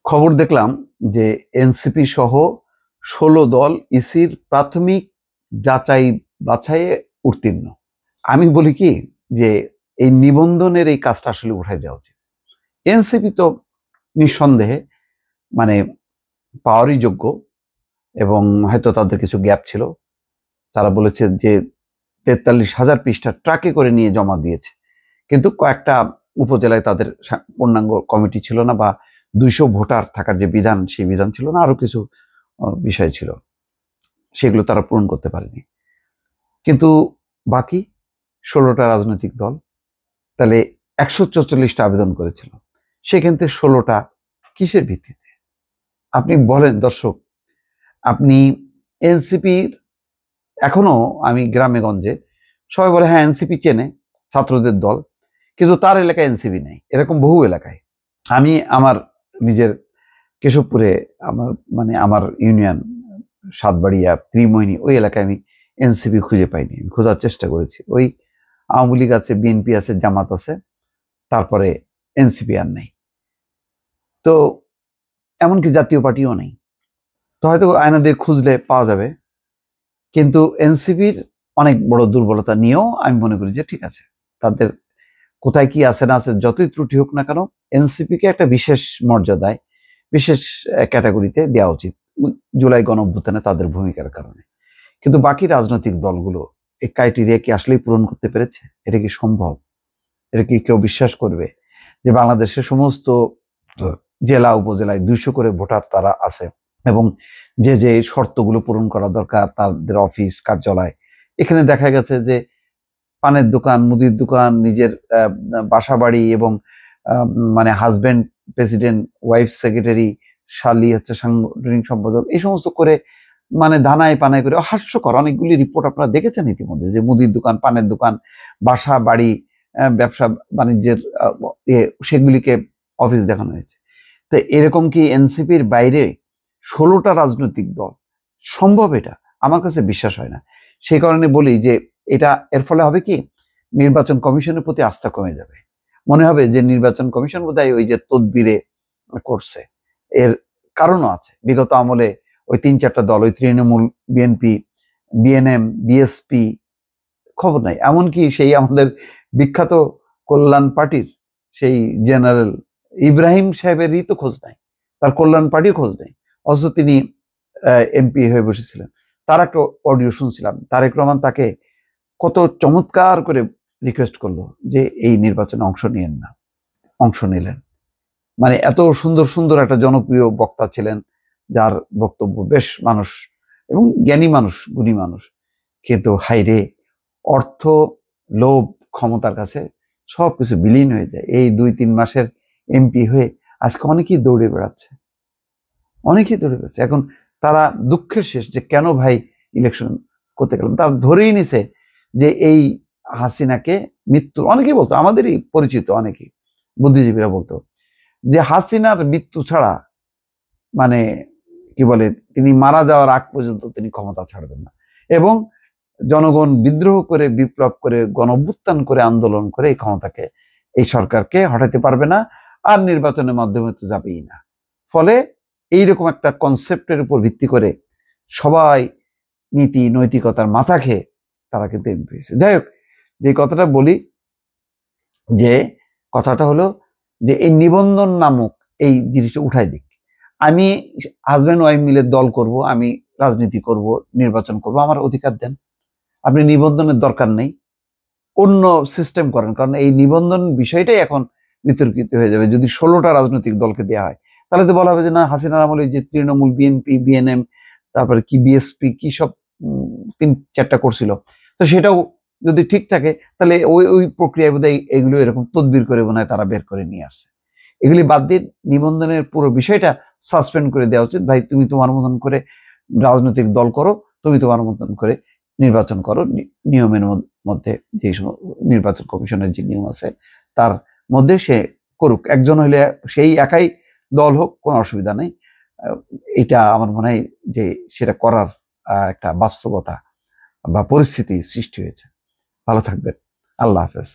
খবর দেখলাম যে এনসিপি সহ ১৬ দল ইসির প্রাথমিক যাচাই বাছাইয়ে উত্তীর্ণ। আমি বলি কি যে এই নিবন্ধনের এই কাজটা আসলে উঠাই দেওয়া উচিত। এনসিপি তো নিঃসন্দেহে মানে পাওয়ারই যোগ্য এবং হয়তো তাদের কিছু গ্যাপ ছিল। তারা বলেছে যে ৪৩,০০০ পৃষ্ঠা ট্রাকে করে নিয়ে জমা দিয়েছে, কিন্তু কয়েকটা উপজেলায় তাদের পূর্ণাঙ্গ কমিটি ছিল না, বা ২০০ ভোটার থাকার যে বিধান সেই বিধান ছিল না, আরো কিছু বিষয় ছিল, সেগুলো তারা পূরণ করতে পারেনি। কিন্তু বাকি ১৬টা রাজনৈতিক দল তাহলে ১৪৪টা আবেদন করেছিল, সেখান থেকে ১৬টা কিসের ভিত্তিতে? আপনি বলেন দর্শক, আপনি এনসিপির এখনো আমি গ্রামে গঞ্জে সবাই বলে হ্যাঁ এনসিপি চেনে, ছাত্রদের দল, কিন্তু তার এলাকায় এনসিপি নেই, এরকম বহু এলাকায়। আমি আমার নিজের কেশবপুরে আমার ইউনিয়ন সাতবাড়িয়া ত্রিমোহিনী ওই এলাকায় আমি এনসিপি খুঁজে পাইনি, খোঁজার চেষ্টা করেছি। ওই আওয়ামী লীগ আছে, বিএনপি আছে, জামাত আছে, তারপরে এনসিপি আর নেই, তো এমনকি জাতীয় পার্টিও নেই। তো হয়তো আয়না দিয়ে খুঁজলে পাওয়া যাবে, কিন্তু এনসিপির অনেক বড় দুর্বলতা নিয়েও আমি মনে করি যে ঠিক আছে, তাদের কোথায় কি আছে না আছে যতই ত্রুটি হোক না কেন, এনসিপিকে একটা বিশেষ মর্যাদায় বিশেষ ক্যাটাগরিতে দেওয়া উচিত জুলাই গণঅভ্যুত্থানে তাদের ভূমিকার কারণে। কিন্তু বাকি রাজনৈতিক দলগুলো এই ক্রাইটেরিয়া কি আসলেই পূরণ করতে পেরেছে? এটা কি সম্ভব? এটা কি কেউ বিশ্বাস করবে যে বাংলাদেশের সমস্ত জেলা উপজেলায় ২০০ করে ভোটার তারা আছে, এবং যে যে শর্তগুলো পূরণ করা দরকার তাদের অফিস কার্যালয়, এখানে দেখা গেছে যে পানের দোকান, মুদির দোকান, নিজের বাসা বাড়ি, এবং হাজবেন্ড প্রেসিডেন্ট, ওয়াইফ সেক্রেটারি, শালি হচ্ছে সাংগঠনিক সম্পাদক, এই সমস্ত করে ধানায় পানায় করে হাস্যকর অনেকগুলি রিপোর্ট আপনারা দেখেছেন ইতিমধ্যে, যে মুদির দোকান, পানের দোকান, বাসা বাড়ি, ব্যবসা বাণিজ্যের সেগুলিকে অফিস দেখানো হয়েছে। তো এরকম কি এনসিপির বাইরে ১৬টা রাজনৈতিক দল সম্ভব? এটা আমার কাছে বিশ্বাস হয় না। সেই কারণে বলি যে এটা এর ফলে হবে কি, নির্বাচন কমিশনের প্রতি আস্থা কমে যাবে। মনে হবে যে নির্বাচন কমিশন বোধহয় ওই যে তদবিরে করছে। এর কারণও আছে, বিগত আমলে ওই ৩-৪টা দল, ওই তৃণমূল, বিএনপি, বিএনএম, বিএসপি, খবর নাই। এমনকি সেই আমাদের বিখ্যাত কল্যাণ পার্টির সেই জেনারেল ইব্রাহিম সাহেবেরই তো খোঁজ নাই, তার কল্যাণ পার্টিও খোঁজ নেই, অথচ তিনি এমপি হয়ে বসেছিলেন। তার একটা অডিও শুনছিলাম, তারেক রহমান তাকে কত চমৎকার করে রিকোয়েস্ট করলো যে এই নির্বাচনে অংশ নিয়েন না, অংশ নিলেন। এত সুন্দর সুন্দর একটা জনপ্রিয় বক্তা ছিলেন, যার বক্তব্য বেশ মানুষ এবং জ্ঞানী মানুষ, গুণী মানুষ, কিন্তু হাইরে অর্থ, লোভ, ক্ষমতার কাছে সবকিছু বিলীন হয়ে যায়। এই ২-৩ মাসের এমপি হয়ে আজকে অনেকেই দৌড়ে বেড়াচ্ছে, অনেকেই দৌড়ে বেড়াচ্ছে। এখন তারা দুঃখের শেষ যে কেন ভাই ইলেকশন করতে গেলাম। তারা ধরেই নিছে যে এই হাসিনাকে মৃত্যু, অনেকেই বলতো, আমাদেরই পরিচিত অনেকেই বুদ্ধিজীবীরা বলতো যে হাসিনার মৃত্যু ছাড়া কি বলে, তিনি মারা যাওয়ার আগ পর্যন্ত তিনি ক্ষমতা ছাড়বেন না, এবং জনগণ বিদ্রোহ করে, বিপ্লব করে, গণঅভ্যুত্থান করে, আন্দোলন করে এই ক্ষমতাকে, এই সরকারকে হটাতে পারবে না, আর নির্বাচনের মাধ্যমে তো যাবেই না। ফলে এইরকম একটা কনসেপ্টের উপর ভিত্তি করে সবাই নীতি নৈতিকতার মাথা খেয়ে তারা কিন্তু এমপি হয়েছে। যাই হোক, যে কথাটা বলি, যে কথাটা হলো যে এই নিবন্ধন নামক এই জিনিসটা উঠাই দিক। আমি হাজব্যান্ড ওয়াইফ মিলে দল করব, আমি রাজনীতি করব, নির্বাচন করব, আমার অধিকার দেন। আপনি নিবন্ধনের দরকার নেই, অন্য সিস্টেম করেন, কারণ এই নিবন্ধন বিষয়টাই এখন বিতর্কিত হয়ে যাবে। যদি ১৬টা রাজনৈতিক দলকে দেওয়া হয়, তাহলে তো বলা হবে যে না, হাসিনার আমলে যে তৃণমূল, বিএনপি, বিএনএম, তারপরে কি বিএসপি, কি সব ৩-৪টা করছিল, তো সেটাও যদি ঠিক থাকে, তাহলে ওই ওই প্রক্রিয়ায় বোধহয় এগুলো এরকম তদবির করে মনে হয় তারা বের করে নিয়ে আসছে। এগুলি বাদ দিয়ে নিবন্ধনের পুরো বিষয়টা সাসপেন্ড করে দেওয়া উচিত। ভাই, তুমি তোমার মতন করে রাজনৈতিক দল করো, তুমি তোমার মতন করে নির্বাচন করো, নিয়মের মধ্যে, যে নির্বাচন কমিশনের যে নিয়ম আছে তার মধ্যে সে করুক। একজন হইলে সেই একাই দল হোক, কোনো অসুবিধা নেই। এটা আমার মনে হয় যে সেটা করার একটা বাস্তবতা বা পরিস্থিতি সৃষ্টি হয়েছে। ভালো থাকবেন। আল্লাহ হাফেজ।